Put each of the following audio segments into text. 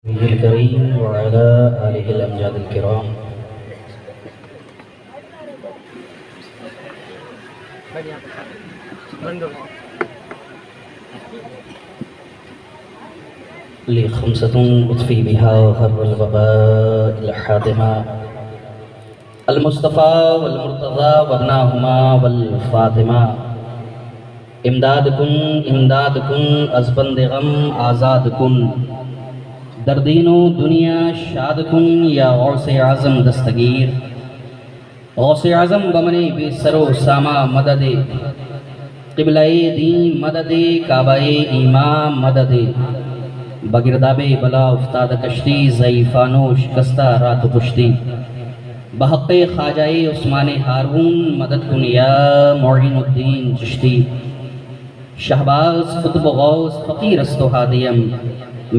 نبي الكريم وعلى آله الأمجاد الكرام. لي خمسة أطفي بها غر الوباء الحاتمة المصطفى والمرتضى وابناهما والفاطمة. امداد کن از بند غم آزاد کن، در دین و دنیا شاد کن یا غوث اعظم دستگیر. غوث اعظم بمن بے سر و ساما مدد، قبلہ دین مدد، کعبہ ایمان مدد. بگرداب بلا افتاد کشتی، ضعیفانو شکستہ رات پشتی. بحق خواجہ عثمان ہارون مدد کن یا معین الدین چشتی. شہباز قطب غوث فقیر است و ہادیم،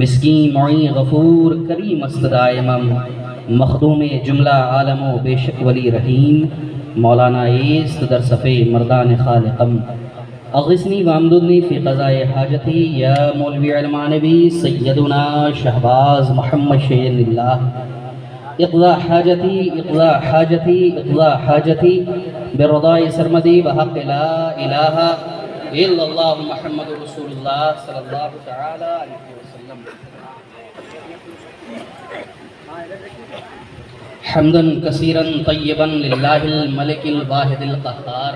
مسکین معین غفور کریم است دائمم. مخدوم جملہ عالم و بے شک ولی رحیم، مولانا ایست در صفِ مردان خالقم. اغثنی وامددنی فی قضاء حاجتی یا مولوی علمانوی سیدنا شہباز محمد شین اللہ. اقضا حاجتی اقضا حاجتی اقضا حاجتی برضاء سرمدی بحق لا الہ الا اللہ محمد رسول اللہ صلی اللہ تعالی علیہ وسلم. حمدا کثیرا طیبا للہ الملک الواحد القہار،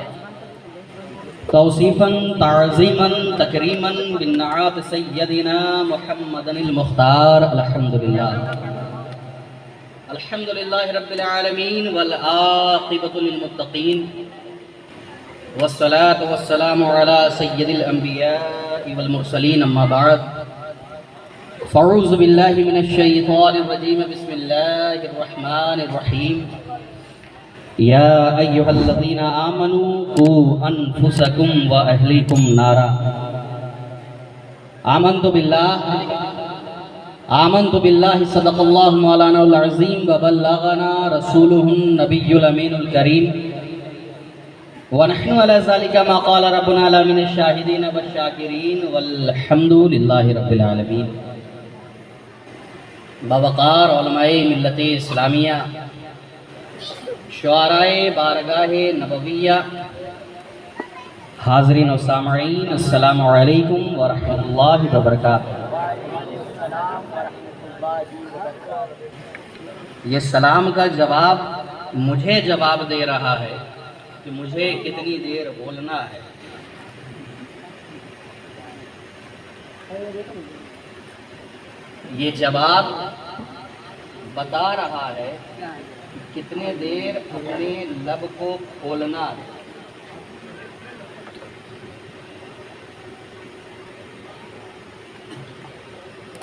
توصیفا تعظیما تکریما بالنعات سیدنا محمد المختار. الحمدللہ الحمدللہ رب العالمین والعاقبۃ للمتقین، والصلاة والسلام علی سید الانبیاء والمرسلین. اما بعد، فاعوذ باللہ من الشیطان الرجیم، بسم اللہ الرحمن الرحیم. یا ایہا الذین آمنوا قوا انفسکم و اہلیکم نارا. آمنت باللہ صدق اللہ مولانا العظیم وبلغنا رسولہ النبی الامین الکریم، ونحن على ذلك ما قال ربنا لا من الشاہدین والشاکرین والحمد للہ رب العالمین. باوقار علماء ملت اسلامیہ، شعراء بارگاہ نبویہ، حاضرین و سامعین، السلام علیکم ورحمۃ اللہ وبرکاتہ. یہ سلام کا جواب مجھے جواب دے رہا ہے کہ مجھے کتنی دیر بولنا ہے. یہ جواب بتا رہا ہے کہ کتنے دیر اپنے لب کو کھولنا ہے.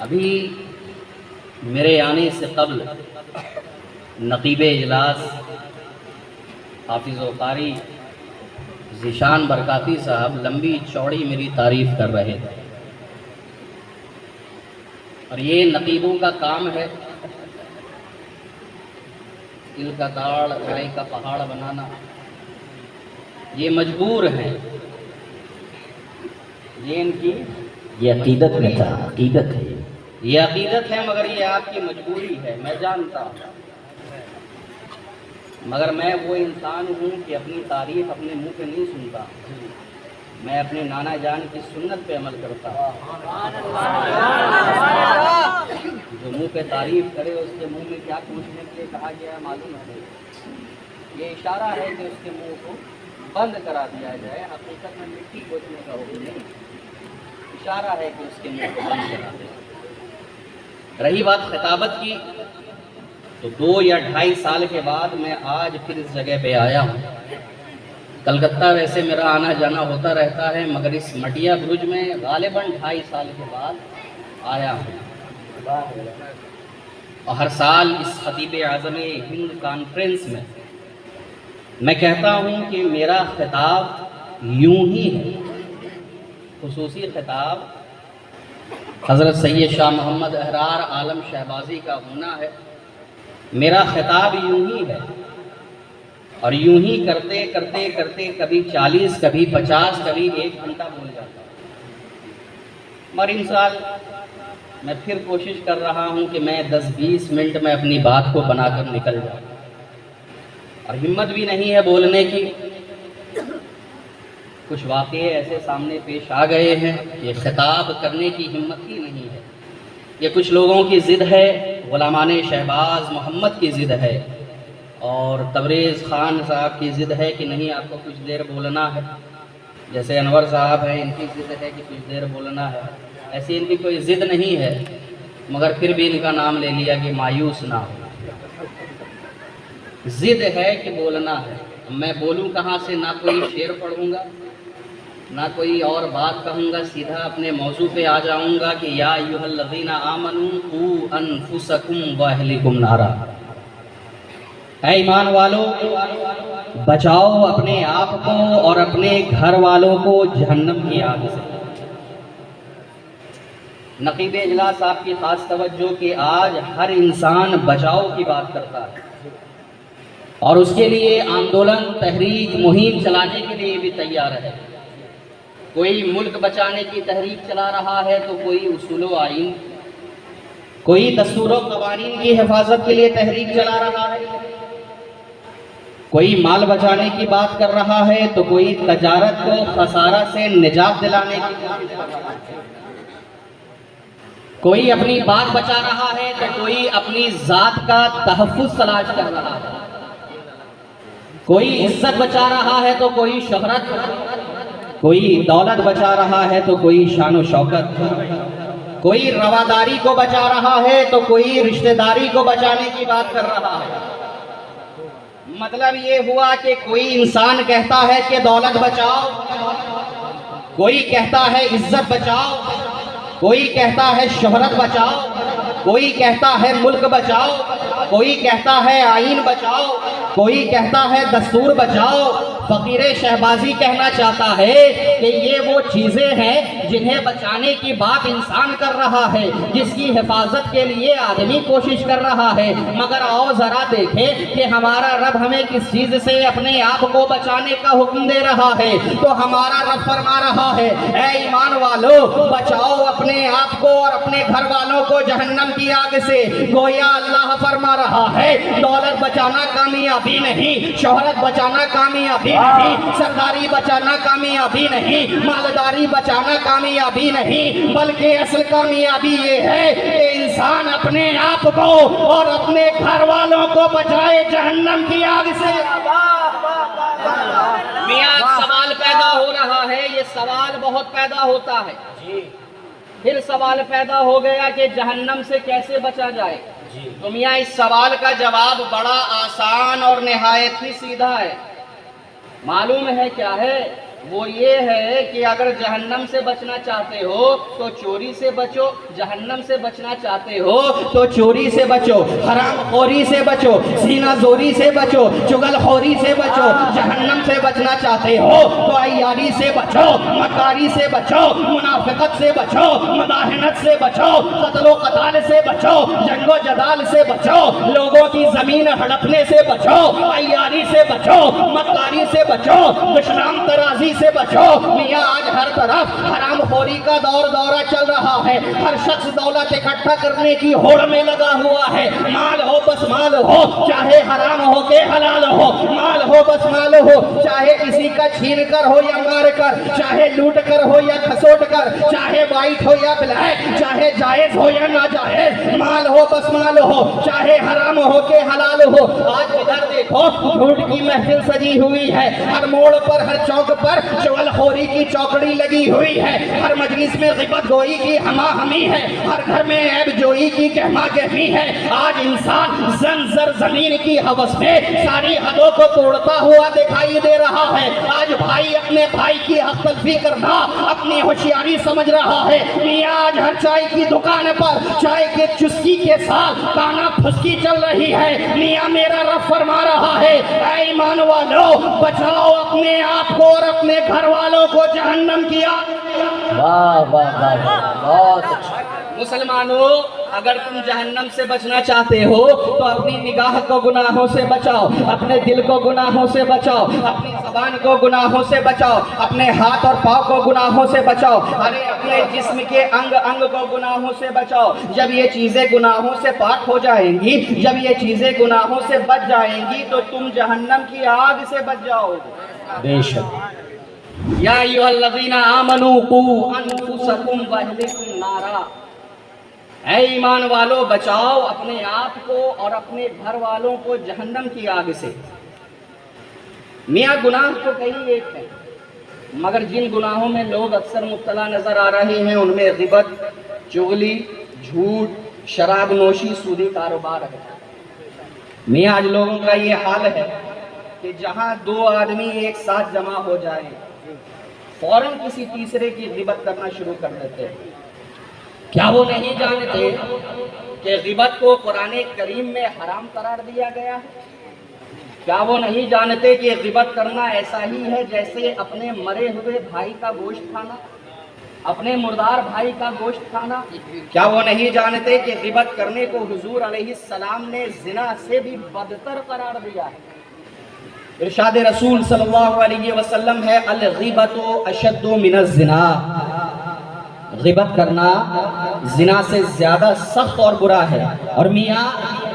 ابھی میرے آنے سے قبل نقیب اجلاس حافظ و قاری ذیشان برکاتی صاحب لمبی چوڑی میری تعریف کر رہے تھے، اور یہ نقیبوں کا کام ہے دل کا تاڑ گڑے کا پہاڑ بنانا. یہ مجبور ہیں، یہ ان کی یہ عقیدت میں تھا، عقیدت ہے. یہ عقیدت ہے، مگر یہ آپ کی مجبوری ہے، میں جانتا ہوں. مگر میں وہ انسان ہوں کہ اپنی تعریف اپنے منہ پہ نہیں سنتا، میں اپنے نانا جان کی سنت پہ عمل کرتا ہوں. جو منہ پہ تعریف کرے اس کے منہ میں کیا پوچھنے کے لیے کہا گیا ہے معلوم ہے. یہ اشارہ ہے کہ اس کے منہ کو بند کرا دیا جائے. حقیقت میں مٹی پوچھنے کا حکم نہیں، اشارہ ہے کہ اس کے منہ کو بند کرا دیا. رہی بات خطابت کی، تو 2 یا 2.5 سال کے بعد میں آج پھر اس جگہ پہ آیا ہوں. کلکتہ ویسے میرا آنا جانا ہوتا رہتا ہے، مگر اس مٹیا برج میں غالباً 2.5 سال کے بعد آیا ہوں. اور ہر سال اس خطیب اعظم ہند کانفرنس میں میں کہتا ہوں کہ میرا خطاب یوں ہی ہے. خصوصی خطاب حضرت سید شاہ محمد احرار عالم شہبازی کا ہونا ہے. میرا خطاب یوں ہی ہے، اور یوں ہی کرتے کرتے کرتے کبھی 40 کبھی 50 کبھی 1 گھنٹہ بول جاتا. مگر ان سال میں پھر کوشش کر رہا ہوں کہ میں 10-20 منٹ میں اپنی بات کو بنا کر نکل جاؤں، اور ہمت بھی نہیں ہے بولنے کی۔ کچھ واقعے ایسے سامنے پیش آ گئے ہیں کہ خطاب کرنے کی ہمت ہی نہیں ہے۔ یہ کچھ لوگوں کی ضد ہے، غلامان شہباز محمد کی ضد ہے، اور تبریز خان صاحب کی ضد ہے کہ نہیں آپ کو کچھ دیر بولنا ہے، جیسے انور صاحب ہیں ان کی ضد ہے کہ کچھ دیر بولنا ہے۔ ایسی ان کی کوئی ضد نہیں ہے، مگر پھر بھی ان کا نام لے لیا کہ مایوس نہ ہو۔ ضد ہے کہ بولنا ہے، میں بولوں کہاں سے؟ نہ کوئی شعر پڑھوں گا، نہ کوئی اور بات کہوں گا، سیدھا اپنے موضوع پہ آ جاؤں گا کہ یا ایھا الذین آمنوا قوا انفسکم واہلکم نارا، اے ایمان والو بچاؤ اپنے آپ کو اور اپنے گھر والوں کو جہنم کی آگ سے۔ نقیب اجلاس صاحب کی خاص توجہ کہ آج ہر انسان بچاؤ کی بات کرتا ہے، اور اس کے لیے آندولن، تحریک، مہم چلانے کے لیے بھی تیار ہے۔ کوئی ملک بچانے کی تحریک چلا رہا ہے تو کوئی اصول و آئین، کوئی دستور و قوانین کی حفاظت کے لیے تحریک چلا رہا ہے، کوئی مال بچانے کی بات کر رہا ہے تو کوئی تجارت کو خسارہ سے نجات دلانے کی کوشش کر رہا ہے، کوئی اپنی بات بچا رہا ہے تو کوئی اپنی ذات کا تحفظ تلاش کر رہا ہے، کوئی عزت بچا رہا ہے تو کوئی شہرت، کوئی دولت بچا رہا ہے تو کوئی شان و شوکت، کوئی رواداری کو بچا رہا ہے تو کوئی رشتہ داری کو بچانے کی بات کر رہا ہے۔ مطلب یہ ہوا کہ کوئی انسان کہتا ہے کہ دولت بچاؤ، کوئی کہتا ہے عزت بچاؤ، کوئی کہتا ہے شہرت بچاؤ، کوئی کہتا ہے ملک بچاؤ، کوئی کہتا ہے آئین بچاؤ، کوئی کہتا ہے دستور بچاؤ۔ فقیر شہبازی کہنا چاہتا ہے کہ یہ وہ چیزیں ہیں جنہیں بچانے کی بات انسان کر رہا ہے، جس کی حفاظت کے لیے آدمی کوشش کر رہا ہے، مگر آؤ ذرا دیکھیں کہ ہمارا رب ہمیں کس چیز سے اپنے آپ کو بچانے کا حکم دے رہا ہے۔ تو ہمارا رب فرما رہا ہے اے ایمان والو بچاؤ اپنے آپ کو اور اپنے گھر والوں کو جہنم کی آگ سے۔ گویا اللہ فرما رہا ہے دولت بچانا کامیابی نہیں، شہرت بچانا کامیابی نہیں، سرداری بچانا کامیابی نہیں، مالداری بچانا کامیابی نہیں، بلکہ اصل کامیابی یہ ہے کہ انسان اپنے آپ کو اور اپنے گھر والوں کو بچائے جہنم کی آگ سے۔ میاں سوال پیدا ہو رہا ہے، یہ سوال بہت پیدا ہوتا ہے، پھر سوال پیدا ہو گیا کہ جہنم سے کیسے بچا جائے؟ تو میاں اس سوال کا جواب بڑا آسان اور نہایت ہی سیدھا ہے۔ معلوم ہے کیا ہے؟ وہ یہ ہے کہ اگر جہنم سے بچنا چاہتے ہو تو چوری سے بچو، جہنم سے بچنا چاہتے ہو تو چوری سے بچو، حرام خوری سے بچو، سینہ زوری سے بچو، چغل خوری سے بچو۔ جہنم سے بچنا چاہتے ہو تو عیاری سے بچو، مکاری سے بچو، منافقت سے بچو، مداہنت سے بچو، قتل و قتال سے بچو، جنگ و جدال سے بچو، لوگوں کی زمین ہڑپنے سے بچو، عیاری سے بچو، مکاری سے بچو، دشنام ترازی سے بچو۔ میاں آج ہر طرف حرام خوری کا دورہ چل رہا ہے، ہر شخص دولت اکٹھا کرنے کی ہوڑ میں لگا ہوا ہے۔ مال ہو بس مال ہو، چاہے حرام ہو کہ حلال ہو، مال ہو بس مال ہو، چاہے کسی کا چھین کر ہو یا مار کر، چاہے لوٹ کر ہو یا کھسوٹ کر، چاہے وائٹ ہو یا بلیک، چاہے جائز ہو یا ناجائز، مال ہو بس مال ہو، چاہے حرام ہو کہ حلال ہو۔ آج ادھر دیکھو جھوٹ کی محفل سجی ہوئی ہے، ہر موڑ پر ہر چوک پر چغل خوری کی چوکڑی لگی ہوئی ہے، ہر مجلس میں غیبت گوئی کی ہما ہمی ہے، ہر گھر میں عیب جوئی کی گہما گہمی ہے۔ آج انسان زنزر زمین کی ہوس میں ساری حدوں کو توڑتا ہوا دکھائی دے رہا ہے۔ آج بھائی اپنے بھائی کی حق تلفی کرنا اپنی ہوشیاری سمجھ رہا ہے۔ میاں آج ہر چائے کی دکان پر چائے کے چسکی کے ساتھ کانا پھسکی چل رہی ہے۔ میاں میرا رب فرما رہا ہے اے ایمان والو بچاؤ اپنے آپ کو اور اپنے گھر والوں کو جہنم کی آگ۔ واہ واہ واہ واہ، بہت اچھا۔ مسلمانوں اگر تم جہنم سے بچنا چاہتے ہو تو اپنی نگاہ کو گناہوں سے بچاؤ، اپنے دل کو گناہوں سے بچاؤ، اپنی زبان کو گناہوں سے بچاؤ، اپنے ہاتھ اور پاؤں کو گناہوں سے بچاؤ، ارے اپنے جسم کے انگ انگ کو گناہوں سے بچاؤ۔ جب یہ چیزیں گناہوں سے پاک ہو جائیں گی، جب یہ چیزیں گناہوں سے بچ جائیں گی تو تم جہنم کی آگ سے بچ جاؤ گے۔ بے شک۔ یا ایھا الذین آمنوا قوا انفسکم واہلکم نارا، اے ایمان والو بچاؤ اپنے آپ کو اور اپنے گھر والوں کو جہنم کی آگ سے۔ میاں گناہ تو کئی ایک ہیں، مگر جن گناہوں میں لوگ اکثر مبتلا نظر آ رہے ہیں ان میں غیبت، چغلی، جھوٹ، شراب نوشی، سودی کاروبار ہے۔ میاں آج لوگوں کا یہ حال ہے کہ جہاں دو آدمی ایک ساتھ جمع ہو جائیں فوراً کسی تیسرے کی غیبت کرنا شروع کر دیتے ہیں۔ کیا وہ نہیں جانتے کہ غیبت کو قرآن کریم میں حرام قرار دیا گیا ہے؟ کیا وہ نہیں جانتے کہ غیبت کرنا ایسا ہی ہے جیسے اپنے مرے ہوئے بھائی کا گوشت کھانا، اپنے مردار بھائی کا گوشت کھانا؟ کیا وہ نہیں جانتے کہ غیبت کرنے کو حضور علیہ السلام نے زنا سے بھی بدتر قرار دیا ہے؟ ارشاد رسول صلی اللہ علیہ وسلم ہے الغیبۃ اشد من الزنا، غیبت کرنا زنا سے زیادہ سخت اور برا ہے۔ اور میاں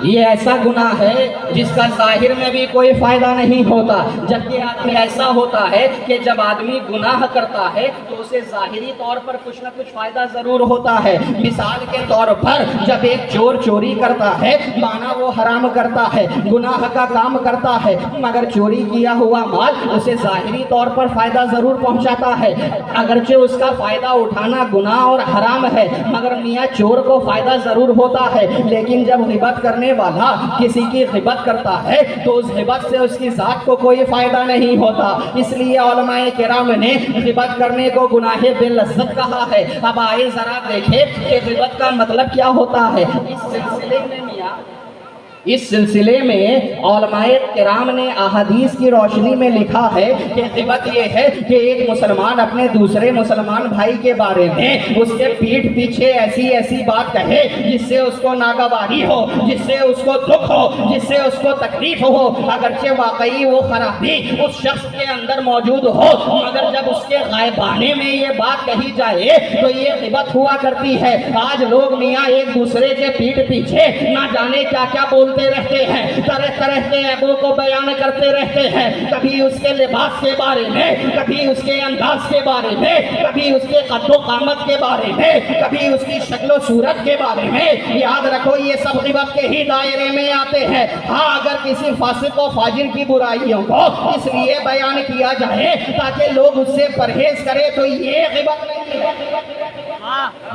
یہ ایسا گناہ ہے جس کا ظاہر میں بھی کوئی فائدہ نہیں ہوتا، جبکہ آدمی ایسا ہوتا ہے کہ جب آدمی گناہ کرتا ہے تو اسے ظاہری طور پر کچھ نہ کچھ فائدہ ضرور ہوتا ہے۔ مثال کے طور پر جب ایک چور چوری کرتا ہے مانا وہ حرام کرتا ہے، گناہ کا کام کرتا ہے، مگر چوری کیا ہوا مال اسے ظاہری طور پر فائدہ ضرور پہنچاتا ہے، اگرچہ اس کا فائدہ اٹھانا گناہ اور حرام ہے، مگر میاں چور کو فائدہ ضرور ہوتا ہے۔ لیکن جب غیبت کرنے والا کسی کی غیبت کرتا ہے تو اس غیبت سے اس کی ذات کو کوئی فائدہ نہیں ہوتا۔ اس لیے علماء کرام نے غیبت کرنے کو گناہ باللذت کہا ہے۔ اب آئے ذرا دیکھیں کہ غیبت کا مطلب کیا ہوتا ہے۔ اس سلسلے میں علماء کرام نے احادیث کی روشنی میں لکھا ہے کہ غیبت یہ ہے کہ ایک مسلمان اپنے دوسرے مسلمان بھائی کے بارے میں اس کے پیٹھ پیچھے ایسی ایسی بات کہے جس سے اس کو ناگواری ہو، جس سے اس کو دکھ ہو، جس سے اس کو تکلیف ہو، اگرچہ واقعی وہ خرابی اس شخص کے اندر موجود ہو، مگر جب اس کے غائبانے میں یہ بات کہی جائے تو یہ غیبت ہوا کرتی ہے۔ آج لوگ میاں ایک دوسرے کے پیٹھ پیچھے نہ جانے کیا کیا بولتے رہتے ہیں، طرح طرح کے عیبوں کو بیان کرتے رہتے ہیں، کبھی اس کے لباس کے بارے میں، کبھی اس کے انداز کے بارے میں، کبھی اس کے قد و قامت کے بارے میں، کبھی اس کی شکل و صورت کے بارے میں۔ یاد رکھو یہ سب غیبت کے ہی دائرے میں آتے ہیں۔ ہاں اگر کسی فاسق و فاجر کی برائیوں کو اس لیے بیان کیا جائے تاکہ لوگ اس سے پرہیز کرے تو یہ غیبت نہیں ہے۔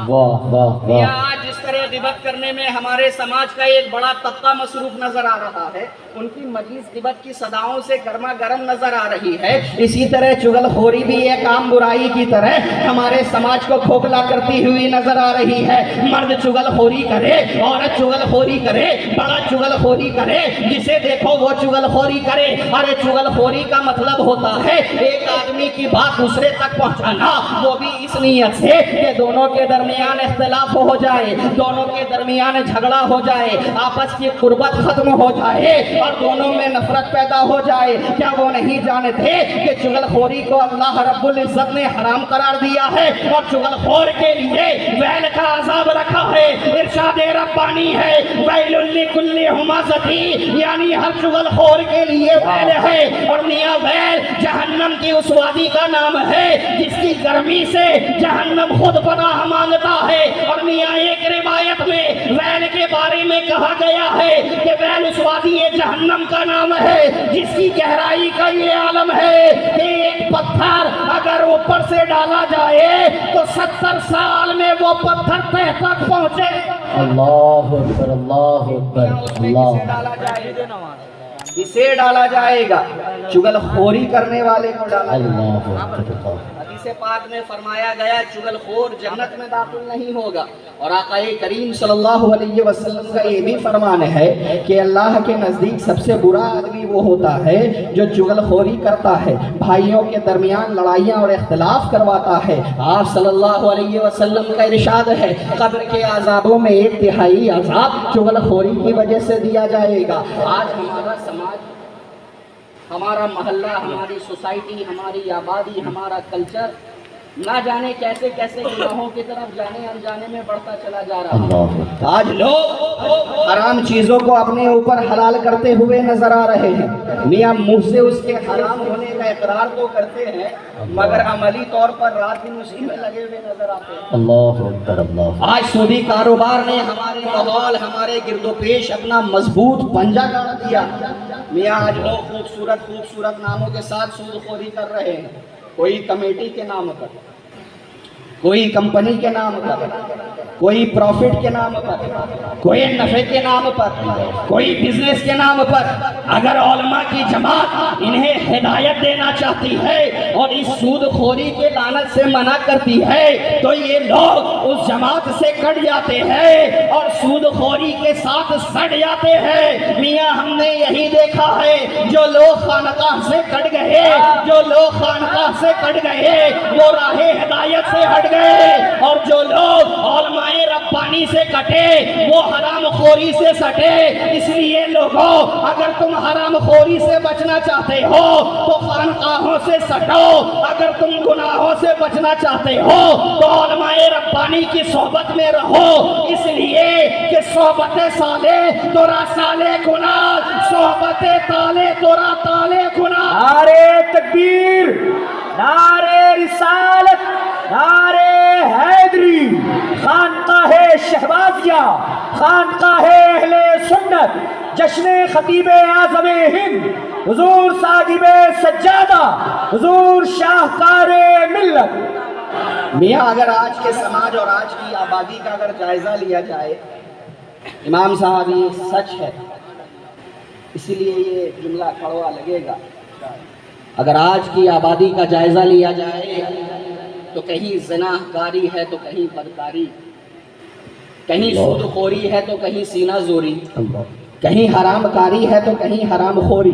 واہ واہ واہ۔ آج جس طرح غیبت کرنے میں ہمارے سماج کا ایک بڑا طبقہ مصروف نظر آ رہا ہے، ان کی مجلس غیبت کی صداؤں سے گرما گرم نظر آ رہی ہے، اسی طرح چغل خوری بھی ایک عام برائی کی طرح ہمارے سماج کو کھوکھلا کرتی ہوئی نظر آ رہی ہے۔ مرد چغل خوری کرے، عورت چغل خوری کرے، بڑا چغل خوری کرے، جسے دیکھو وہ چغل خوری کرے۔ ارے چغل خوری کا مطلب ہوتا ہے ایک آدمی کی بات دوسرے تک پہنچانا، وہ بھی اس نیت سے کہ دونوں کے درمیان اختلاف ہو جائے، دونوں کے درمیان جھگڑا ہو جائے، آپس کی قربت ختم ہو جائے اور دونوں میں نفرت پیدا ہو جائے۔ کیا وہ نہیں جانتے کہ چغل خوری کو اللہ رب العزت نے حرام قرار دیا ہے اور چغل خور کے لیے ویل کا عذاب رکھا ہے؟ ارشاد ربانی ہے ویل لکل ہمزہ، یعنی ہر چغل خور کے لیے ویل ہے۔ اور میاں ویل جہنم کی اس وادی کا نام ہے جس کی گرمی سے جہنم خود پناہ مانگتا ہے۔ اور میاں ایک روایت میں ویل کے بارے میں کہا گیا ہے کہ ویل اس وادی جہنم کا نام ہے جس کی گہرائی کا یہ عالم ہے کہ ایک پتھر اگر اوپر سے ڈالا جائے تو 70 سال میں وہ پتھر تہ تک پہنچے۔ اللہ اکبر، اللہ اکبر، اللہ۔ اسے ڈالا جائے گا، چغل خوری کرنے والے کو ڈالا جائے گا۔ اللہ اکبر۔ حدیث پاک میں فرمایا گیا چغل خور جنت میں داخل نہیں ہوگا، اور آقا کریم صلی اللہ علیہ وسلم کا یہ بھی فرمان ہے کہ اللہ کے نزدیک سب سے برا آدمی وہ ہوتا ہے جو چغل خوری کرتا ہے، بھائیوں کے درمیان لڑائیاں اور اختلاف کرواتا ہے۔ آپ صلی اللہ علیہ وسلم کا ارشاد ہے قبر کے عذابوں میں 1/3 عذاب چغل خوری کی وجہ سے دیا جائے گا۔ آج ہمارا سماج، ہمارا محلہ، ہماری سوسائٹی، ہماری آبادی، ہمارا کلچر نہ جانے کیسے کیسے گناہوں کی طرف جانے انجانے میں بڑھتا چلا جا رہا ہے۔ آج لوگ حرام چیزوں کو اپنے اوپر حلال کرتے ہوئے نظر آ رہے ہیں، میاں منہ سے اس کے حرام ہونے کا اقرار تو کرتے ہیں مگر عملی طور پر رات دن اسی میں لگے ہوئے نظر آتے ہیں۔ اللہ اکبر۔ اللہ آج سودی کاروبار نے ہمارے ماحول، ہمارے گرد و پیش اپنا مضبوط پنجہ گاڑ دیا۔ میاں آج لوگ خوبصورت ناموں کے ساتھ سود خوری کر رہے ہیں، کوئی کمیٹی کے نام پر، کوئی کمپنی کے نام پر، کوئی پروفٹ کے نام پر، کوئی نفع کے نام پر، کوئی بزنس کے نام پر۔ اگر علماء کی جماعت انہیں ہدایت دینا چاہتی ہے اور اس سود خوری کے لعنت سے منع کرتی ہے تو یہ لوگ اس جماعت سے کٹ جاتے ہیں اور سود خوری کے ساتھ سڑ جاتے ہیں۔ میاں ہم نے یہی دیکھا ہے، جو لوگ خانقاہ سے کٹ گئے، جو لوگ خانقاہ سے کٹ گئے وہ راہ ہدایت سے ہٹ گئے، اور جو لوگ علماء ربانی سے کٹے وہ حرام خوری سے سٹے۔ اس لیے لوگوں، اگر تم حرام خوری سے بچنا چاہتے ہو تو خانقاہوں سے سٹو، اگر تم گناہوں سے بچنا چاہتے ہو تو علماء ربانی کی صحبت میں رہو، اس لیے کہ صحبت صالح تورا سالے گناہ، صحبت تالے تورا تالے گناہ۔ نعرے تکبیر، نعرے رسالت، نعرے حیدری، خانقاہ شہبازیہ، خانقاہ اہل سنت، جشن خطیب اعظم ہند، حضور صاحب سجادہ، حضور شاہکار ملت۔ میاں اگر آج کے سماج اور آج کی آبادی کا اگر جائزہ لیا جائے، امام صاحب یہ سچ ہے، اسی لیے یہ جملہ کڑوا لگے گا، اگر آج کی آبادی کا جائزہ لیا جائے تو کہیں زنا کاری ہے تو کہیں بدکاری، کہیں سود خوری ہے تو کہیں سینہ زوری، کہیں حرام کاری ہے تو کہیں حرام خوری،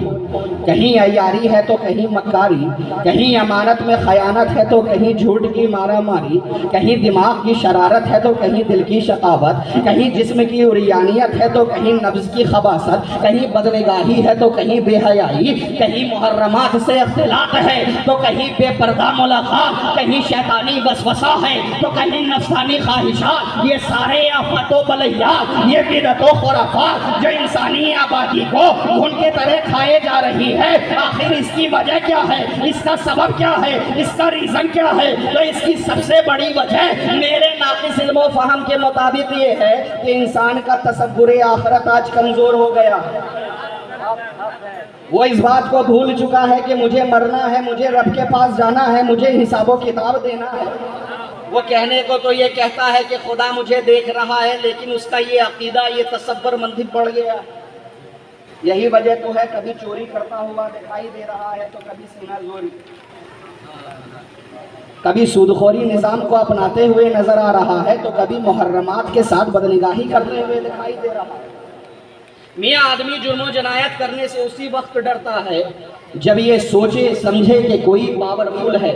کہیں عیاری ہے تو کہیں مکاری، کہیں امانت میں خیانت ہے تو کہیں جھوٹ کی مارا ماری، کہیں دماغ کی شرارت ہے تو کہیں دل کی شقاوت، کہیں جسم کی عریانیت ہے تو کہیں نفس کی خباثت، کہیں بدنگاہی ہے تو کہیں بے حیائی، کہیں محرمات سے اختلاط ہے تو کہیں بے پردہ ملاقات، کہیں شیطانی وسوسہ ہے تو کہیں نفسانی خواہشات۔ یہ سارے آفات و بلیات، یہ بدعت و خرافات جو انسانی آبادی کو گھن کے طرح کھائے جا رہی ہے، آخر اس کی وجہ کیا ہے؟ اس کا سبب کیا ہے؟ اس کا ریزن کیا ہے؟ تو اس کی سب سے بڑی وجہ میرے ناقص علم و فہم کے مطابق یہ ہے کہ انسان کا تصور آخرت آج کمزور ہو گیا ہے۔ وہ اس بات کو بھول چکا ہے کہ مجھے مرنا ہے، مجھے رب کے پاس جانا ہے، مجھے حساب و کتاب دینا ہے۔ وہ کہنے کو تو یہ کہتا ہے کہ خدا مجھے دیکھ رہا ہے، لیکن اس کا یہ عقیدہ، یہ تصور مندی پڑ گیا۔ یہی وجہ تو ہے کبھی چوری کرتا ہوا دکھائی دے رہا ہے تو کبھی سینہ زوری، کبھی سودخوری نظام کو اپناتے ہوئے نظر آ رہا ہے تو کبھی محرمات کے ساتھ بدنگاہی کرتے ہوئے دکھائی دے رہا ہے۔ میاں آدمی جرم و جنایت کرنے سے اسی وقت ڈرتا ہے جب یہ سوچے سمجھے کہ کوئی پاورفل ہے،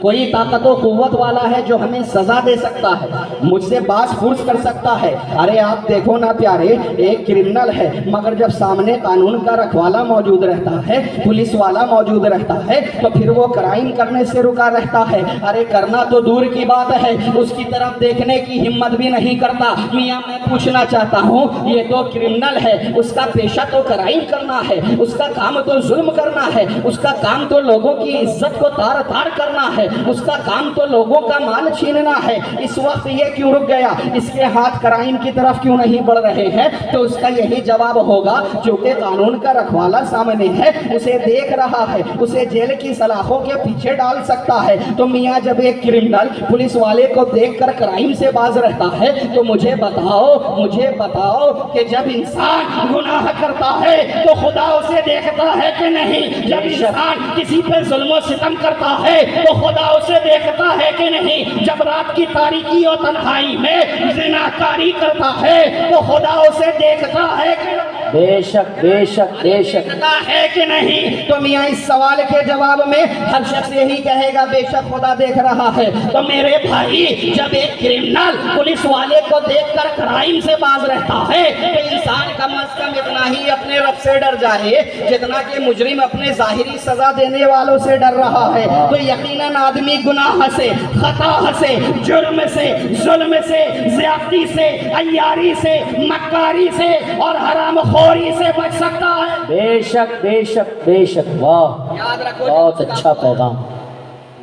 کوئی طاقت و قوت والا ہے جو ہمیں سزا دے سکتا ہے، مجھ سے باز پرس کر سکتا ہے۔ ارے آپ دیکھو نا پیارے، ایک کرمنل ہے مگر جب سامنے قانون کا رکھوالا موجود رہتا ہے، پولیس والا موجود رہتا ہے تو پھر وہ کرائم کرنے سے رکا رہتا ہے۔ ارے کرنا تو دور کی بات ہے، اس کی طرف دیکھنے کی ہمت بھی نہیں کرتا۔ میاں میں پوچھنا چاہتا ہوں، یہ تو کرمنل ہے، اس کا پیشہ تو کرائم کرنا ہے، اس کا کام تو ظلم کرنا ہے، اس کا کام تو لوگوں کی عزت کو تار تار کرنا ہے، اس کا کام تو لوگوں کا مال چھیننا ہے، اس وقت یہ کیوں رک گیا، اس کے ہاتھ کرائم کی طرف کیوں نہیں بڑھ رہے ہیں؟ تو اس کا یہی جواب ہوگا جو کہ قانون کا رکھوالا سامنے ہے، اسے دیکھ رہا ہے، اسے جیل کی سلاخوں کے پیچھے ڈال سکتا ہے۔ تو میاں جب ایک کرمنل پولیس والے کو دیکھ کر کرائم سے باز رہتا ہے تو مجھے بتاؤ کہ جب انسان گناہ کرتا ہے تو خدا اسے دیکھتا ہے کہ نہیں؟ جب انسان کسی پہ ظلم و ستم کرتا ہے تو خدا اسے دیکھتا ہے کہ نہیں؟ جب رات کی تاریکی اور تنہائی میں زناکاری کرتا ہے تو خدا اسے دیکھتا ہے کہ بے شک بے شک بے شک ہے کہ نہیں؟ تو میاں اس سوال کے جواب میں ہر شخص یہی کہے گا بے شک خدا دیکھ رہا ہے۔ تو میرے بھائی جب ایک کرمنل پولیس والے کو دیکھ کر کرائم سے باز رہتا ہے تو انسان کم از کم اتنا ہی اپنے رب سے ڈر جائے جتنا کہ مجرم اپنے ظاہری سزا دینے والوں سے ڈر رہا ہے۔ تو یقیناً آدمی گناہ سے، خطا سے، جرم سے، ظلم سے، زیادتی سے، عیاری سے، مکاری سے اور حرام خوری سے بچ سکتا ہے۔ بے شک بے شک بے شک، واہ یاد رکھو، بہت اچھا پیغام۔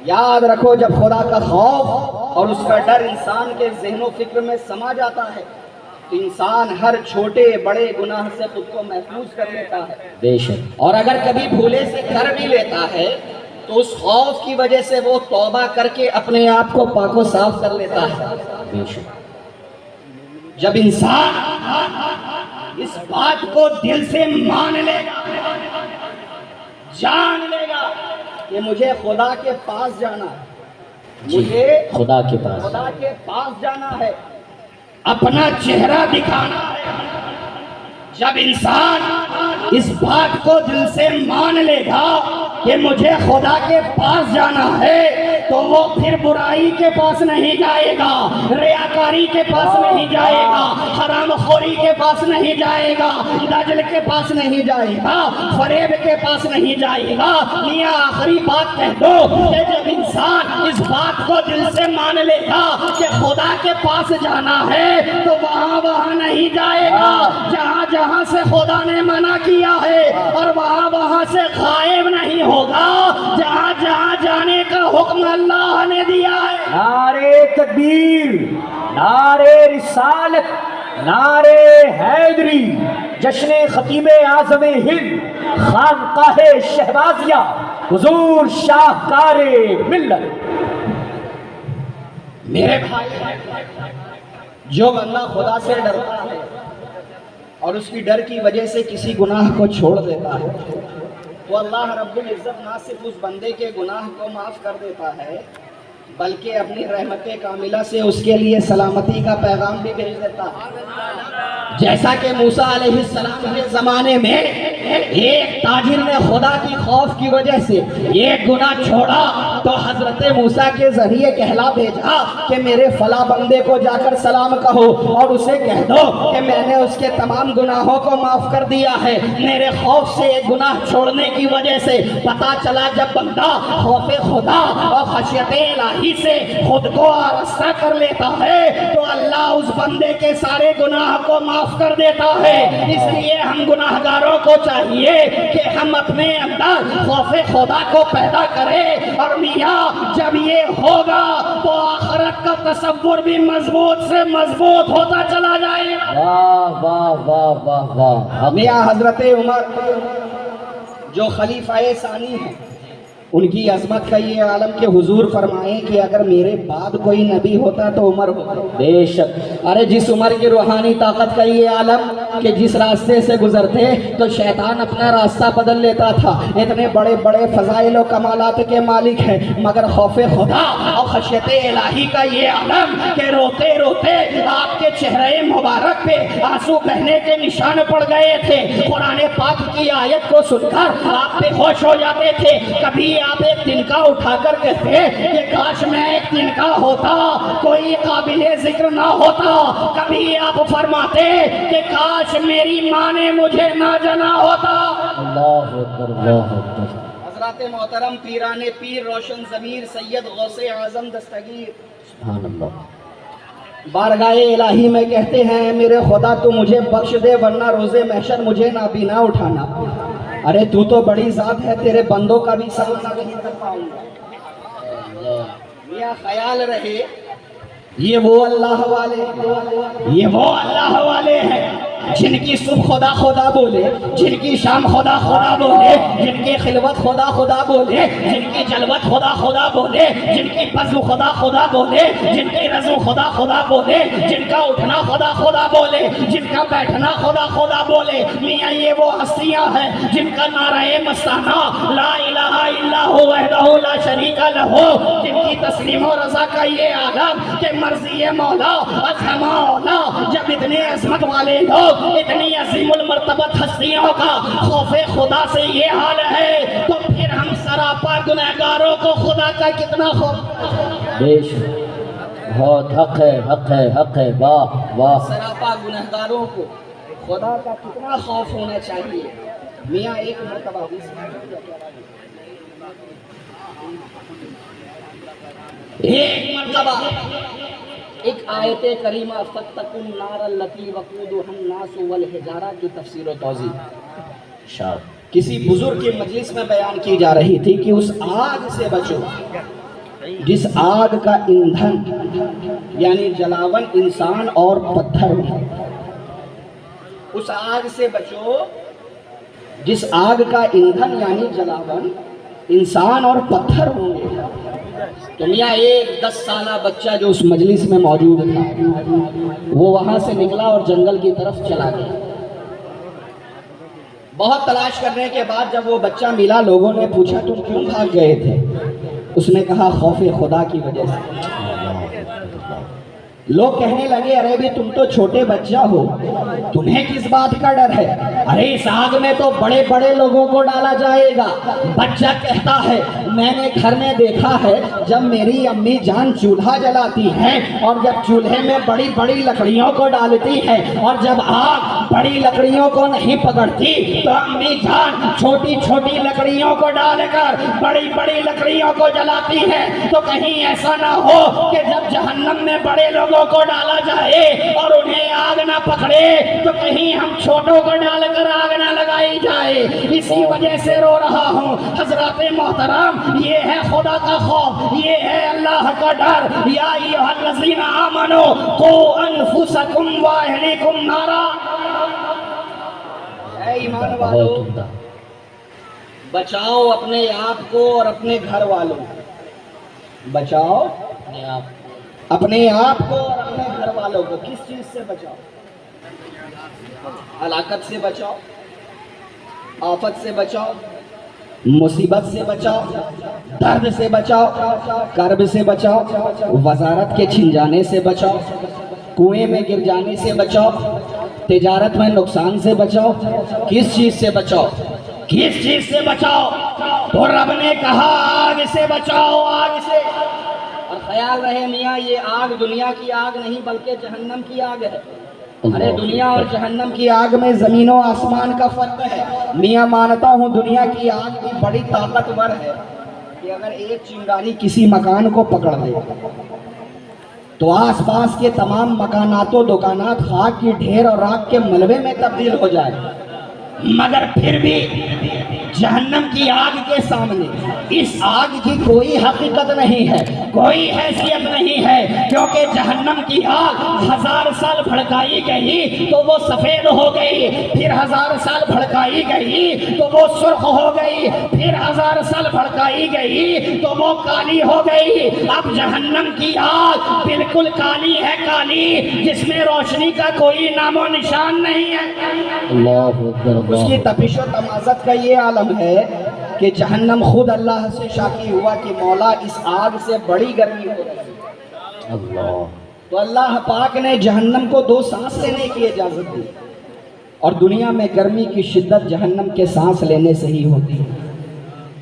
یاد رکھو جب خدا کا خوف اور اس کا ڈر انسان کے ذہن و فکر میں سما جاتا ہے تو انسان ہر چھوٹے بڑے گناہ سے خود کو محفوظ کر لیتا ہے۔ بے شک اور اگر کبھی بھولے سے کر بھی لیتا ہے تو اس خوف کی وجہ سے وہ توبہ کر کے اپنے آپ کو پاک و صاف کر لیتا ہے۔ بے شک جب انسان اس بات کو دل سے مان لے گا، جان لے گا کہ مجھے خدا کے پاس جانا ہے، مجھے خدا کے پاس، خدا کے پاس جانا ہے، اپنا چہرہ دکھانا ہے۔ جب انسان اس بات کو دل سے مان لے گا کہ مجھے خدا کے پاس جانا ہے تو وہ پھر برائی کے پاس نہیں جائے گا، ریاکاری کے پاس نہیں جائے گا، حرام خوری کے پاس نہیں جائے گا، دجل کے پاس نہیں جائے گا، فریب کے پاس نہیں جائے گا۔ میاں آخری بات کہہ دو کہ جب انسان اس بات کو دل سے مان لے گا کہ خدا کے پاس جانا ہے تو وہاں نہیں جائے گا جہاں سے خدا نے منع کیا ہے، اور وہاں سے غائب نہیں ہوگا جہاں جانے کا حکم اللہ نے دیا ہے۔ نعرے تکبیر، نعرے رسالت، نعرے حیدری، جشن خطیب اعظم ہند خانقاہ شہبازیہ حضور شاہکار ملت۔ میرے بھائی جو بندہ خدا سے ڈرتا ہے اور اس کی ڈر کی وجہ سے کسی گناہ کو چھوڑ دیتا ہے تو اللہ رب العزت نہ صرف اس بندے کے گناہ کو معاف کر دیتا ہے بلکہ اپنی رحمت کاملہ سے اس کے لیے سلامتی کا پیغام بھی بھیج دیتا ہے۔ جیسا کہ موسیٰ علیہ السلام کے زمانے میں ایک تاجر نے خدا کی خوف کی وجہ سے ایک گناہ چھوڑا تو حضرت موسیٰ کے ذریعے کہلا بھیجا کہ میرے فلاں بندے کو جا کر سلام کہو اور اسے کہہ دو کہ میں نے اس کے تمام گناہوں کو معاف کر دیا ہے۔ میرے خوف سے ایک گناہ چھوڑنے کی وجہ سے پتا چلا جب بندہ خوف خدا اور خشیت الہی سے خود کو آراستہ کر لیتا ہے تو اللہ اس بندے کے سارے گناہ کو معاف کر دیتا ہے۔ اس لیے ہم گناہگاروں کو چاہیے کہ ہم اپنے اندر خوف خدا کو پیدا کریں، اور میاں جب یہ ہوگا تو آخرت کا تصور بھی مضبوط سے مضبوط ہوتا چلا جائے گا۔ واہ واہ واہ واہ واہ۔ میاں حضرت عمر جو خلیفہ ثانی ہیں ان کی عظمت کا یہ عالم کہ حضور فرمائیں کہ اگر میرے بعد کوئی نبی ہوتا تو عمر ہوتا۔ بے شک، ارے جس عمر کی روحانی طاقت کا یہ عالم کہ جس راستے سے گزرتے تو شیطان اپنا راستہ بدل لیتا تھا۔ اتنے بڑے بڑے فضائل و کمالات کے مالک ہیں مگر خوف خدا اور خشیت الہی کا یہ عالم کہ روتے روتے آپ کے چہرے مبارک پہ آنسو بہنے کے نشان پڑ گئے تھے۔ قرآن پاک کی آیت کو سن کر آپ پہ ہوش ہو جاتے تھے۔ کبھی آپ ایک تنکا اٹھا کر کہتے کہ کاش میں ایک تنکا ہوتا، کوئی قابل ذکر نہ ہوتا۔ کبھی آپ فرماتے کہ کاش میری ماں نے مجھے نہ جنا ہوتا۔ اللہ اکبر اللہ اکبر۔ حضرات محترم پیران پیر روشن ضمیر سید غوث اعظم دستگیر سبحان اللہ، بارگاہ الہی میں کہتے ہیں میرے خدا تو مجھے بخش دے ورنہ روز محشر مجھے نابینا اٹھانا۔ ارے تو بڑی ذات ہے، تیرے بندوں کا بھی سامنا نہیں کر پاؤں گا۔ میاں خیال رہے یہ وہ اللہ والے ہیں جن کی صبح خدا خدا بولے، جن کی شام خدا خدا بولے، جن کی خلوت خدا خدا بولے، جن کی جلوت خدا خدا بولے، جن کی فضل خدا خدا بولے، جن کی رضو خدا خدا بولے، جن کا اٹھنا خدا خدا بولے، جن کا بیٹھنا خدا خدا بولے۔ میاں یہ وہ ہستیاں ہیں جن کا نعرہ مستانہ لا الہ الا ہو وحدہ لا شریک لہ، جن کی تسلیم و رضا کا یہ عالم کہ مرضی مولا عظم مولا۔ جب اتنے عظمت والے لوگ، اتنی عظیم المرتبت ہستیوں کا خوف خدا سے یہ حال ہے، تو پھر ہم سراپا گنہگاروں کو خدا کا کتنا خوف؟ بے شک بہت حق ہے، حق ہے، حق ہے، واہ واہ۔ سراپا گنہگاروں کو خدا کا کتنا خوف ہونا چاہیے۔ میاں ایک مرتبہ ایک آیت کریمہ فاتقوا النار التی وقودها الناس والحجارہ کی تفسیر و توضیح کسی بزرگ کی مجلس میں بیان کی جا رہی تھی کہ اس آگ سے بچو جس آگ کا ایندھن یعنی جلاون انسان اور پتھر ہے۔ اس آگ سے بچو جس آگ کا ایندھن یعنی جلاون انسان اور پتھر ہوں گے۔ تو میاں ایک 10 سالہ بچہ جو اس مجلس میں موجود تھا وہ وہاں سے نکلا اور جنگل کی طرف چلا گیا۔ بہت تلاش کرنے کے بعد جب وہ بچہ ملا، لوگوں نے پوچھا تم کیوں بھاگ گئے تھے؟ اس نے کہا خوف خدا کی وجہ سے۔ لوگ کہنے لگے ارے بھی تم تو چھوٹے بچہ ہو، تمہیں کس بات کا ڈر ہے؟ ارے اس آگ میں تو بڑے بڑے لوگوں کو ڈالا جائے گا۔ بچہ کہتا ہے میں نے گھر میں دیکھا ہے جب میری امی جان چولہا جلاتی ہیں اور جب چولہے میں بڑی بڑی لکڑیوں کو ڈالتی ہے اور جب آگ بڑی لکڑیوں کو نہیں پکڑتی تو امی جان چھوٹی چھوٹی لکڑیوں کو ڈال کر بڑی بڑی لکڑیوں کو جلاتی ہے۔ تو کہیں ایسا نہ ہو کہ جب جہنم میں بڑے لوگوں کو ڈالا جائے اور انہیں آگ نہ پکڑے تو کہیں ہم چھوٹوں کو ڈال کر آگ نہ لگائی جائے۔ اسی وجہ سے رو رہا ہوں۔ حضرات محترم، یہ ہے خدا کا خوف، یہ ہے اللہ کا ڈر۔ یا ایھا الذین آمنوا قوا انفسکم واہلیکم نارا۔ اے ایمان والو، بچاؤ اپنے آپ کو اور اپنے گھر والوں کو۔ بچاؤ اپنے آپ کو اور اپنے گھر والوں کو۔ کس چیز سے بچاؤ؟ ہلاکت سے بچاؤ، آفت سے بچاؤ، مصیبت سے بچاؤ، درد سے بچاؤ، کرب سے بچاؤ، وزارت کے چھن جانے سے بچاؤ، کنویں میں گر جانے سے بچاؤ، تجارت میں نقصان سے بچاؤ۔ کس چیز سے بچاؤ؟ کس چیز سے بچاؤ؟ تو رب نے کہا آگ سے بچاؤ، آگ سے۔ اور خیال رہے میاں یہ آگ دنیا کی آگ نہیں بلکہ جہنم کی آگ ہے۔ ارے دنیا اور جہنم کی آگ میں زمین و آسمان کا فرق ہے۔ میاں مانتا ہوں دنیا کی آگ بھی بڑی طاقتور ہے کہ اگر ایک چنگاری کسی مکان کو پکڑ لے تو آس پاس کے تمام مکانات و دکانات خاک کی ڈھیر اور راکھ کے ملبے میں تبدیل ہو جائے، مگر پھر بھی جہنم کی آگ کے سامنے اس آگ کی کوئی حقیقت نہیں ہے، کوئی حیثیت نہیں ہے، کیونکہ جہنم کی آگ 1000 سال بھڑکائی گئی تو وہ سفید ہو گئی، پھر 1000 سال بھڑکائی گئی تو وہ سرخ ہو گئی، پھر 1000 سال بھڑکائی گئی تو وہ کالی ہو گئی۔ اب جہنم کی آگ بالکل کالی ہے، کالی، جس میں روشنی کا کوئی نام و نشان نہیں ہے۔ اللہ اکبر، اس کی تپش و تمازت کا یہ عالم ہے کہ جہنم خود اللہ سے شاکی ہوا کہ مولا اس آگ سے بڑی گرمی ہو رہی ہے۔ اللہ تو اللہ پاک نے جہنم کو 2 سانس لینے کی اجازت دی، اور دنیا میں گرمی کی شدت جہنم کے سانس لینے سے ہی ہوتی ہے۔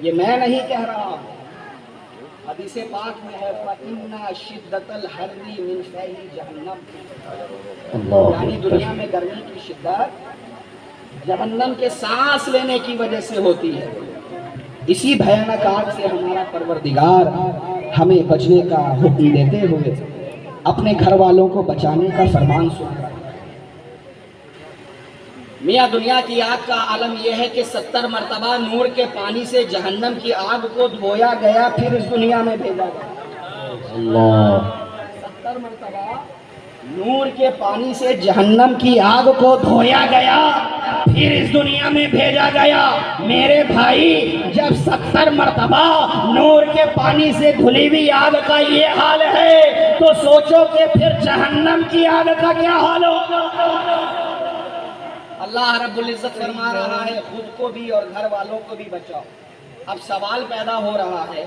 یہ میں نہیں کہہ رہا ہوں، حدیث پاک میں ہے فَإِنَّ شِدَّةَ الْحَرِّ مِنْ فَيْحِ جَهَنَّمَ، یعنی دنیا میں گرمی کی شدت جہنم کے سانس لینے کی وجہ سے ہوتی ہے۔ اسی بھیانک آگ سے ہمارا پروردگار ہمیں بچنے کا حکم دیتے ہوئے اپنے گھر والوں کو بچانے کا فرمان سن رہا ہے۔ میاں دنیا کی آگ کا عالم یہ ہے کہ 70 مرتبہ نور کے پانی سے جہنم کی آگ کو دھویا گیا، پھر اس دنیا میں بھیجا گیا۔ اللہ 70 مرتبہ نور کے پانی سے جہنم کی آگ کو دھویا گیا، پھر اس دنیا میں بھیجا گیا۔ میرے بھائی، جب 70 مرتبہ نور کے پانی سے دھلی ہوئی آگ کا یہ حال ہے تو سوچو کہ پھر جہنم کی آگ کا کیا حال ہوگا۔ اللہ رب العزت فرما رہا ہے خود کو بھی اور گھر والوں کو بھی بچاؤ۔ اب سوال پیدا ہو رہا ہے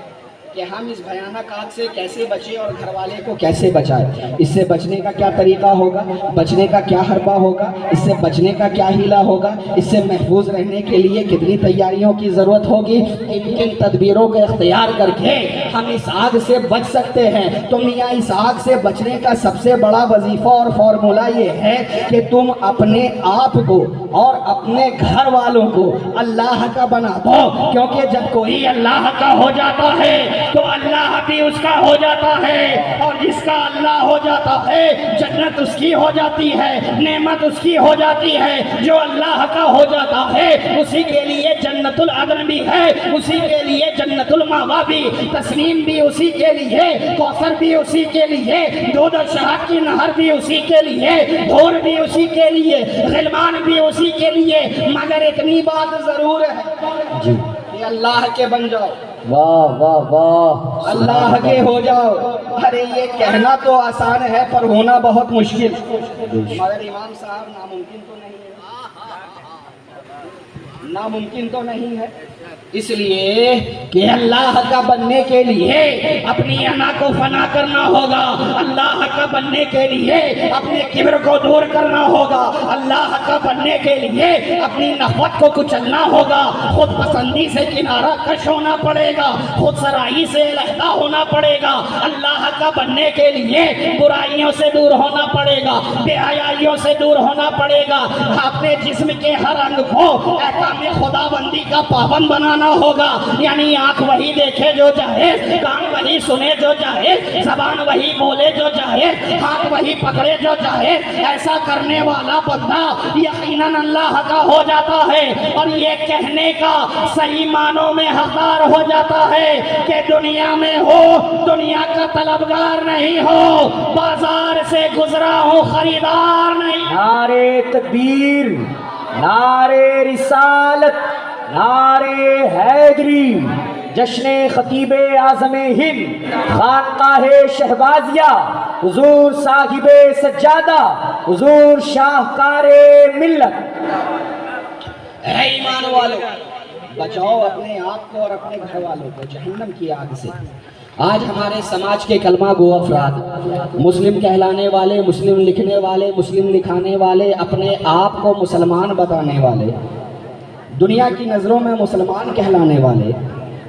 کہ ہم اس بھیانک آگ سے کیسے بچیں اور گھر والے کو کیسے بچائیں؟ اس سے بچنے کا کیا طریقہ ہوگا؟ بچنے کا کیا حربہ ہوگا؟ اس سے بچنے کا کیا ہیلا ہوگا؟ اس سے محفوظ رہنے کے لیے کتنی تیاریوں کی ضرورت ہوگی؟ کن کن تدبیروں کا اختیار کر کے ہم اس آگ سے بچ سکتے ہیں؟ تو میاں اس آگ سے بچنے کا سب سے بڑا وظیفہ اور فارمولہ یہ ہے کہ تم اپنے آپ کو اور اپنے گھر والوں کو اللہ کا بنا دو، کیونکہ جب کوئی اللہ کا ہو جاتا ہے تو اللہ بھی اس کا ہو جاتا ہے، اور جس کا اللہ ہو جاتا ہے جنت اس کی ہو جاتی ہے، نعمت اس کی ہو جاتی ہے۔ جو اللہ کا ہو جاتا ہے اسی کے لیے جنت العدن بھی ہے، اسی کے لیے جنت المأویٰ بھی، تسنیم بھی اسی کے لیے، کوثر بھی اسی کے لیے، دودھ و شہد کی نہر بھی اسی کے لیے، دھور بھی اسی کے لیے، غلمان بھی اسی کے لیے۔ مگر اتنی بات ضرور ہے جی کہ اللہ کے بن جاؤ، واہ واہ واہ، اللہ کے ہو جاؤ۔ ارے یہ کہنا تو آسان ہے پر ہونا بہت مشکل، مگر امام صاحب ناممکن تو نہیں ہے، ناممکن تو نہیں ہے، اس لیے کہ اللہ کا بننے کے لیے اپنی انا کو فنا کرنا ہوگا، اللہ کا بننے کے لیے اپنے کبر کو دور کرنا ہوگا، اللہ کا بننے کے لیے اپنی نفرت کو کچلنا ہوگا، خود پسندی سے کنارہ کش ہونا پڑے گا، خود سرائی سے علیحدہ ہونا پڑے گا۔ اللہ کا بننے کے لیے برائیوں سے دور ہونا پڑے گا، بے حیائیوں سے دور ہونا پڑے گا، اپنے جسم کے ہر انگ کو احکام خدا بندی کا پابند بنانا ہوگا، یعنی آنکھ وہی دیکھے جو چاہے، کان وہی سنے جو چاہے، زبان وہی بولے جو چاہے، ہاتھ وہی پکڑے جو چاہے۔ ایسا کرنے والا بندہ یقیناً اللہ کا ہو جاتا ہے، اور یہ کہنے کا صحیح معنوں میں حقدار ہو جاتا ہے کہ دنیا میں ہو، دنیا کا طلبگار نہیں ہو، بازار سے گزرا ہو، خریدار نہیں۔ نعرے تکبیر، نعرے رسالت، نعرے حیدری، جشن خطیب اعظم ہند، خانقاہ شہبازیہ، حضور صاحب سجادہ، حضور شاہکار ملت۔ اے ایمان والو، بچاؤ اپنے آپ کو اور اپنے گھر والوں کو جہنم کی آگ سے۔ آج ہمارے سماج کے کلمہ گو افراد، مسلم کہلانے والے، مسلم لکھنے والے، مسلم لکھانے والے، اپنے آپ کو مسلمان بتانے والے، دنیا کی نظروں میں مسلمان کہلانے والے،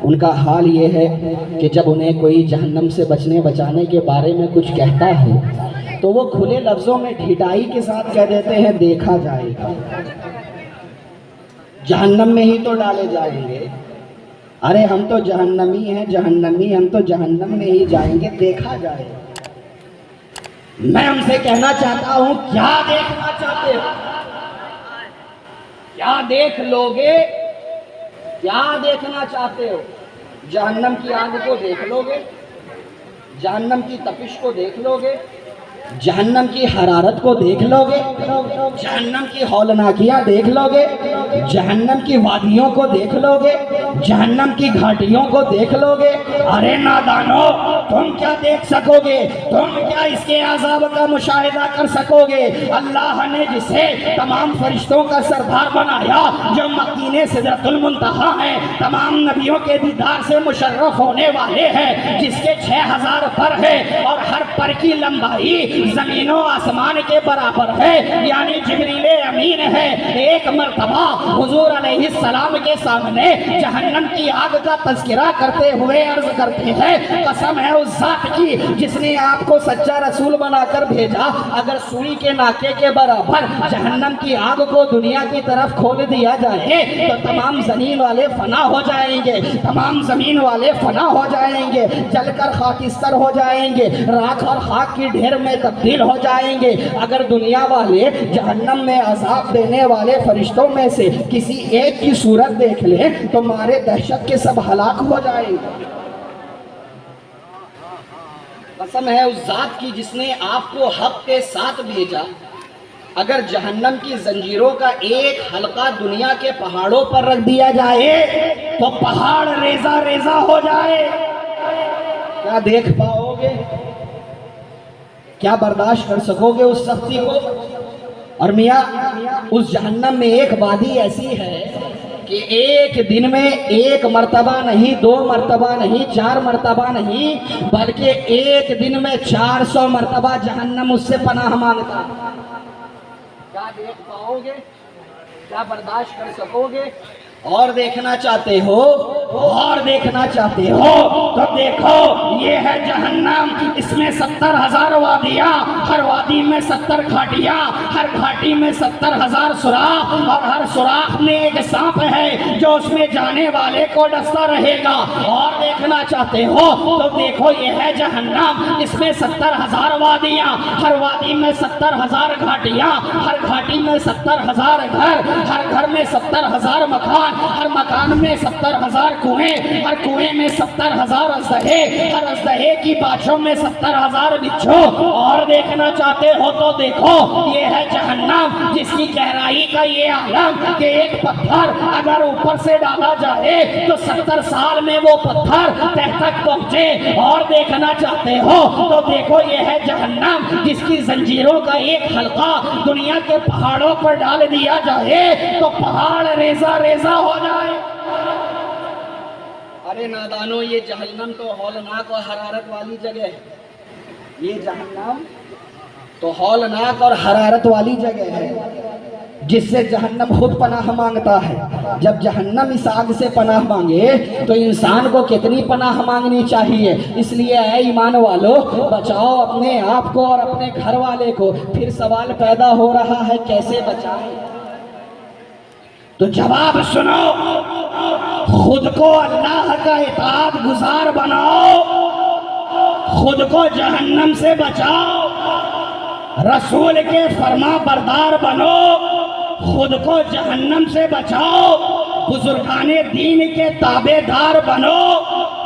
ان کا حال یہ ہے کہ جب انہیں کوئی جہنم سے بچنے بچانے کے بارے میں کچھ کہتا ہے تو وہ کھلے لفظوں میں ڈھٹائی کے ساتھ کہہ دیتے ہیں دیکھا جائے گا، جہنم میں ہی تو ڈالے جائیں گے، ارے ہم تو جہنمی ہیں، جہنمی، ہم تو جہنم میں ہی جائیں گے، دیکھا جائے گا۔ میں ان سے کہنا چاہتا ہوں کیا دیکھنا چاہتے ہو؟ کیا دیکھ لوگے؟ کیا دیکھنا چاہتے ہو؟ جہنم کی آگ کو دیکھ لوگے؟ جہنم کی تپش کو دیکھ لوگے؟ جہنم کی حرارت کو دیکھ لوگے؟ جہنم کی ہولناکیاں دیکھ لوگے؟ جہنم کی وادیوں کو دیکھ لوگے؟ جہنم کی گھاٹیوں کو دیکھ لوگے؟ ارے نادانو، تم کیا دیکھ سکو گے؟ تم کیا اس کے عذاب کا مشاہدہ کر سکو گے؟ اللہ نے جسے تمام فرشتوں کا سردار بنایا، جو مکین سدرۃ المنتہا ہیں، تمام نبیوں کے دیدار سے مشرف ہونے والے ہیں، جس کے 6000 پر ہے اور ہر پر کی لمبائی زمین و آسمان کے برابر ہے، یعنی جبریل امین ہے، ایک مرتبہ حضور علیہ السلام کے سامنے جہنم کی آگ کا تذکرہ کرتے ہوئے عرض کرتے ہیں قسم ہے اس ذات کی جس نے آپ کو سچا رسول بنا کر بھیجا، اگر سوئی کے ناکے کے برابر جہنم کی آگ کو دنیا کی طرف کھول دیا جائے تو تمام زمین والے فنا ہو جائیں گے، تمام زمین والے فنا ہو جائیں گے، جل کر خاکستر ہو جائیں گے، راکھ اور خاک کی ڈھیر میں تبدیل ہو جائیں گے۔ اگر دنیا والے جہنم میں عذاب دینے والے فرشتوں میں سے کسی ایک کی صورت دیکھ لیں تو مارے دہشت کے سب ہلاک ہو جائیں گے۔ قسم ہے اس ذات کی جس نے آپ کو حق کے ساتھ بھیجا، اگر جہنم کی زنجیروں کا ایک حلقہ دنیا کے پہاڑوں پر رکھ دیا جائے تو پہاڑ ریزہ ریزہ ہو جائے، کیا دیکھ پاؤ گے؟ کیا برداشت کر سکو گے اس سختی کو؟ اور میاں اس جہنم میں ایک وادی ایسی ہے کہ ایک دن میں ایک مرتبہ نہیں، 2 مرتبہ نہیں، 4 مرتبہ نہیں، بلکہ ایک دن میں 400 مرتبہ جہنم اس سے پناہ مانگتا ہے۔ کیا دیکھ پاؤ گے؟ کیا برداشت کر سکو گے؟ اور دیکھنا چاہتے ہو، اور دیکھنا چاہتے ہو تو دیکھو، یہ ہے جہنم، اس میں 70,000 وادیاں، ہر وادی میں 70 گھاٹیاں، ہر گھاٹی میں 70,000 سوراخ، اور ہر سوراخ میں ایک سانپ ہے جو اس میں جانے والے کو ڈستا رہے گا۔ اور دیکھنا چاہتے ہو تو دیکھو، یہ ہے جہنم، اس میں 70,000 وادیاں، ہر وادی میں 70,000 گھاٹیاں، ہر گھاٹی میں 70,000 گھر، ہر گھر میں 70,000 مکان، ہر مکان میں 70,000 کنویں، ہر کنویں میں 70,000 اژدہے، ہر اژدہے کی باچھوں میں 70,000 بچھو۔ اور دیکھنا چاہتے ہو تو دیکھو، یہ ہے جہنم، جس کی گہرائی کا یہ عالم کہ ایک پتھر اگر اوپر سے ڈالا جائے تو 70 سال میں وہ پتھر تہ تک پہنچے۔ اور دیکھنا چاہتے ہو تو دیکھو، یہ ہے جہنم، جس کی زنجیروں کا ایک حلقہ دنیا کے پہاڑوں پر ڈال دیا جائے تو پہاڑ ریزہ ریزہ ہو جائے۔ ارے نادانو، یہ جہنم تو ہولناک اور حرارت والی جگہ ہے، یہ جہنم تو ہولناک اور حرارت والی جگہ ہے جس سے جہنم خود پناہ مانگتا ہے۔ جب جہنم اس آگ سے پناہ مانگے تو انسان کو کتنی پناہ مانگنی چاہیے؟ اس لیے اے ایمان والو، بچاؤ اپنے آپ کو اور اپنے گھر والے کو۔ پھر سوال پیدا ہو رہا ہے، کیسے بچائیں؟ تو جواب سنو، خود کو اللہ کا اطاعت گزار بناؤ، خود کو جہنم سے بچاؤ، رسول کے فرما بردار بنو، خود کو جہنم سے بچاؤ، بزرگان دین کے تابع دار بنو،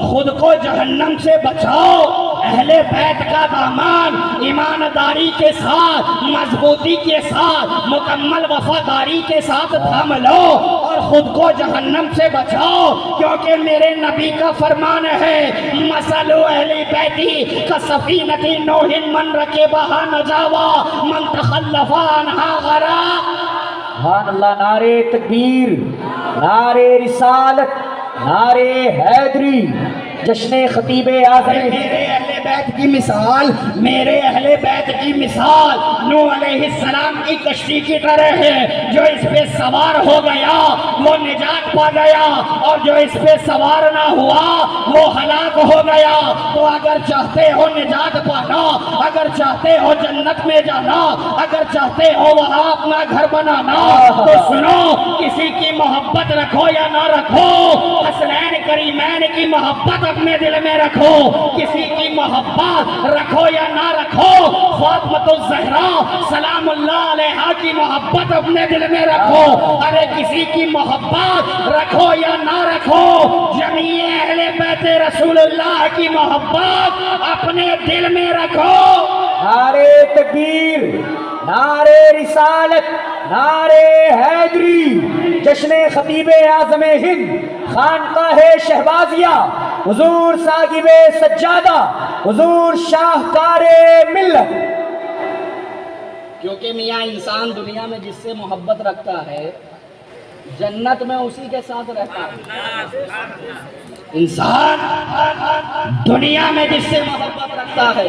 خود کو جہنم سے بچاؤ، اہل بیت کا دامن ایمانداری کے ساتھ، مضبوطی کے ساتھ، مکمل وفاداری کے ساتھ تھام لو اور خود کو جہنم سے بچاؤ، کیونکہ میرے نبی کا فرمان ہے، مثل اہل بیتی کسفینۃ نوح من رکبھا نجا من تخلف عنہا غرق۔ سبحان اللہ، نعرے تکبیر، نعرے رسالت، نعرے حیدری، جشن خطیب اعظم۔ میرے اہل بیت کی مثال، میرے اہل بیت کی مثال نوح علیہ السلام کی کشتی کی طرح ہے، جو اس پہ سوار ہو گیا وہ نجات پا گیا، اور جو اس پہ سوار نہ ہوا وہ ہلاک ہو گیا۔ تو اگر چاہتے ہو نجات پانا، اگر چاہتے ہو جنت میں جانا، اگر چاہتے ہو وہاں اپنا گھر بنانا، تو سنو، کسی کی محبت رکھو یا نہ رکھو، حسنین کریمین کی محبت اپنے دل میں رکھو، کسی کی محبت رکھو یا نہ رکھو، فاطمۃ الزہرا سلام اللہ علیہا کی محبت اپنے دل میں رکھو، ارے کسی کی محبت رکھو یا نہ رکھو، جمیع اہل بیت رسول اللہ کی محبت اپنے دل میں رکھو۔ نعرے تکبیر، نعرے رسالت، نعرے حیدری، جشن خطیب اعظم ہند، خانقاہ شہبازیہ، حضور صاحب سجادہ، حضور شاہکار ملت۔ کیونکہ میاں انسان دنیا میں جس سے محبت رکھتا ہے جنت میں اسی کے ساتھ رہتا ہے۔ انسان دنیا میں جس سے محبت رکھتا ہے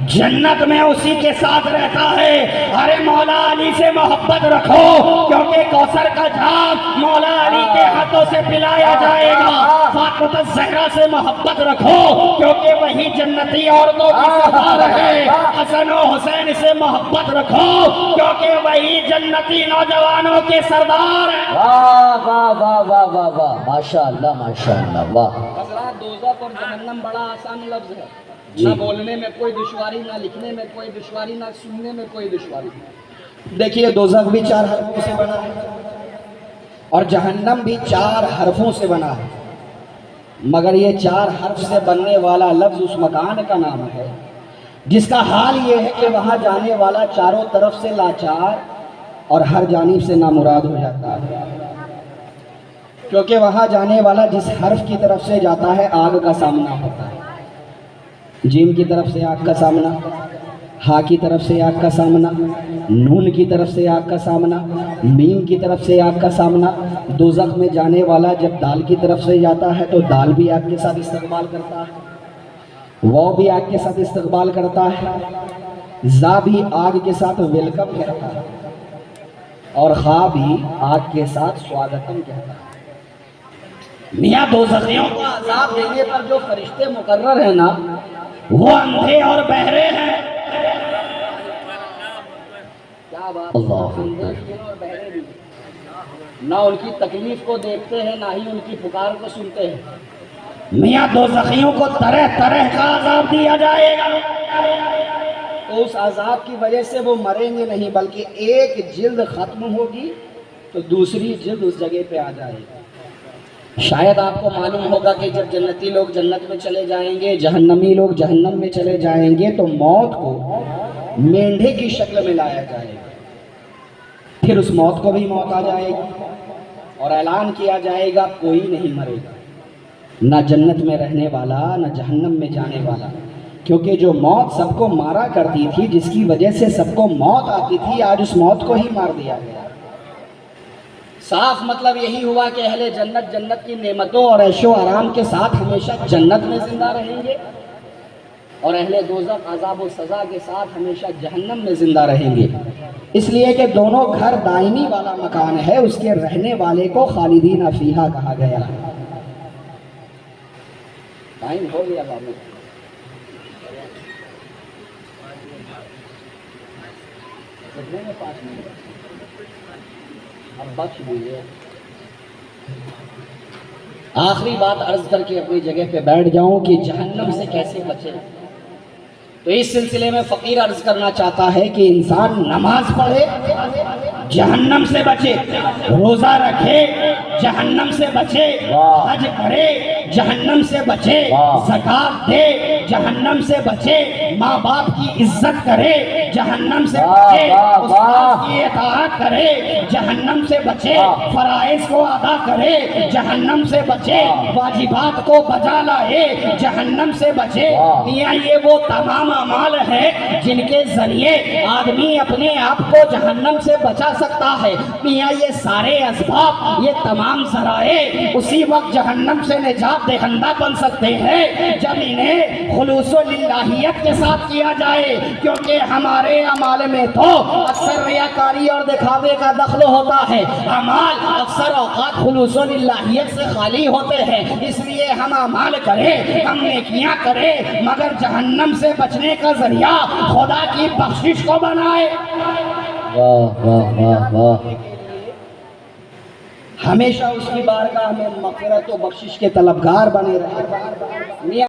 جنت میں اسی کے ساتھ رہتا ہے۔ ارے مولا علی سے محبت رکھو، کیونکہ کوثر کا جام مولا علی کے ہاتھوں سے پلایا جائے گا۔ فاطمۃ الزہرا سے محبت رکھو، کیونکہ وہی جنتی عورتوں کی سردار ہے۔ حسن و حسین سے محبت رکھو، کیونکہ وہی جنتی نوجوانوں کے سردار ہیں۔ واہ واہ واہ واہ واہ واہ، ماشاء اللہ ماشاء اللہ، واہ۔ حضرات، دوزخ اور جہنم بڑا آسان لفظ ہے، نہ بولنے میں کوئی دشواری، نہ لکھنے میں کوئی دشواری، نہ سننے میں کوئی دشواری۔ دیکھیے، دوزخ بھی 4 حرفوں سے بنا ہے اور جہنم بھی 4 حرفوں سے بنا ہے۔ مگر یہ 4 حرف سے بننے والا لفظ اس مکان کا نام ہے جس کا حال یہ ہے کہ وہاں جانے والا چاروں طرف سے لاچار اور ہر جانب سے نامراد ہو جاتا ہے، کیونکہ وہاں جانے والا جس حرف کی طرف سے جاتا ہے آگ کا سامنا ہوتا ہے۔ جیم کی طرف سے آگ کا سامنا، ہا کی طرف سے آگ کا سامنا، نون کی طرف سے آگ کا سامنا، میم کی طرف سے آگ کا سامنا۔ دوزخ میں جانے والا جب دال کی طرف سے جاتا ہے تو دال بھی آگ کے ساتھ استقبال کرتا ہے، واو بھی آگ کے ساتھ استقبال کرتا ہے، زا بھی آگ کے ساتھ ویلکم کہتا ہے، اور خا بھی آگ کے ساتھ سواگتم کہتا ہے۔ میاں دوزخیوں کو عذاب دینے پر جو فرشتے مقرر ہیں نا، وہ اندھے اور بہرے ہیں۔ کیا بات، اللہ اندھے اور بہرے بھی، نہ ان کی تکلیف کو دیکھتے ہیں نہ ہی ان کی پکار کو سنتے ہیں۔ میاں دوزخیوں کو طرح طرح کا عذاب دیا جائے گا، تو اس عذاب کی وجہ سے وہ مریں گے نہیں، بلکہ ایک جلد ختم ہوگی تو دوسری جلد اس جگہ پہ آ جائے گی۔ شاید آپ کو معلوم ہوگا کہ جب جنتی لوگ جنت میں چلے جائیں گے، جہنمی لوگ جہنم میں چلے جائیں گے، تو موت کو مینڈھے کی شکل میں لایا جائے گا، پھر اس موت کو بھی موت آ جائے گی اور اعلان کیا جائے گا کوئی نہیں مرے گا، نہ جنت میں رہنے والا نہ جہنم میں جانے والا، کیونکہ جو موت سب کو مارا کرتی تھی، جس کی وجہ سے سب کو موت آتی تھی، آج اس موت کو ہی مار دیا گیا۔ صاف مطلب یہی ہوا کہ اہل جنت جنت کی نعمتوں اور عیش و آرام کے ساتھ ہمیشہ جنت میں زندہ رہیں گے، اور اہل دوزخ عذاب و سزا کے ساتھ ہمیشہ جہنم میں زندہ رہیں گے، اس لیے کہ دونوں گھر دائمی والا مکان ہے، اس کے رہنے والے کو خالدین فیہا کہا گیا۔ ٹائم ہو گیا بابو، کتنے میں 5 منٹ اب بخش دیجیے۔ آخری بات عرض کر کے اپنی جگہ پہ بیٹھ جاؤں کہ جہنم سے کیسے بچے، تو اس سلسلے میں فقیر عرض کرنا چاہتا ہے کہ انسان نماز پڑھے جہنم سے بچے، روزہ رکھے جہنم سے بچے، حج کرے جہنم سے بچے، زکات دے جہنم سے بچے، ماں باپ کی عزت کرے جہنم سے بچے، استاد کی اطاعت کرے جہنم سے بچے، فرائض کو ادا کرے جہنم سے بچے، واجبات کو بجا لائے جہنم سے بچے۔ میاں یہ وہ تمام اعمال ہے جن کے ذریعے آدمی اپنے آپ کو جہنم سے بچا سکتا ہے۔ میاں یہ سارے اسباب، یہ تمام ذرائع اسی وقت جہنم سے نجات دہندہ بن سکتے ہیں جب انہیں خلوص و للہیت کے ساتھ کیا جائے، کیونکہ ہمارے اعمال میں تو اکثر ریاکاری اور دکھاوے کا دخل ہوتا ہے، اعمال اکثر اوقات خلوص و للہیت سے خالی ہوتے ہیں، اس لیے ہم اعمال کریں، ہم نیکیاں کریں، مگر جہنم سے بچنے کا ذریعہ خدا کی بخشش کو بنائے۔ واہ واہ واہ واہ، ہمیشہ اس کی بارگاہ میں مغفرت و بخشش کے طلبگار بنے رہے۔